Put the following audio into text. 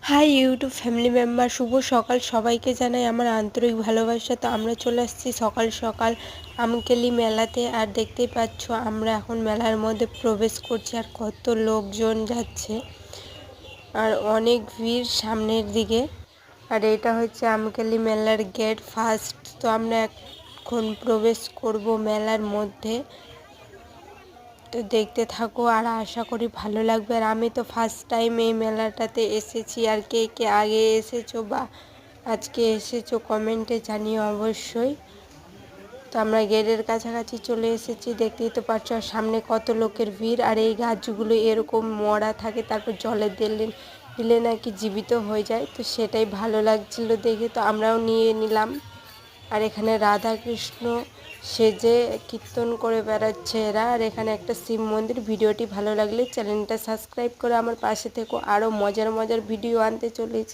High YouTube family member, শুভ সকাল। সবাইকে জানাই আমার আন্তরিক ভালোবাসা। তো আমরা চলে আসছি সকাল সকাল আমকেলি মেলাতে। আর দেখতেই পাচ্ছ আমরা এখন মেলার মধ্যে প্রবেশ করছি আর কত লোকজন যাচ্ছে আর অনেক ভিড় সামনের দিকে। আর এটা হচ্ছে আমকেলি মেলার গেট ফার্স্ট। তো আমরা এখন প্রবেশ করব মেলার মধ্যে। তো দেখতে থাকো আর আশা করি ভালো লাগবে। আর আমি তো ফার্স্ট টাইম এই মেলাটাতে এসেছি। আর কে কে আগে এসেছো বা আজকে এসেছো কমেন্টে জানিও অবশ্যই। তো আমরা গেটের কাছাকাছি চলে এসেছি, দেখতেই তো পাচ্ছ। আর সামনে কত লোকের ভিড়। আর এই গাছগুলো এরকম মরা থাকে, তারপর জলে দিলে নাকি জীবিত হয়ে যায়। তো সেটাই ভালো লাগছিল দেখে, তো আমরাও নিয়ে নিলাম। আর এখানে রাধা কৃষ্ণ সেজে কীর্তন করে বেড়াচ্ছে এরা। আর এখানে একটা শিব মন্দির। ভিডিওটি ভালো লাগলে চ্যানেলটা সাবস্ক্রাইব করে আমার পাশে থেকো, আরও মজার মজার ভিডিও আনতে চলেছি।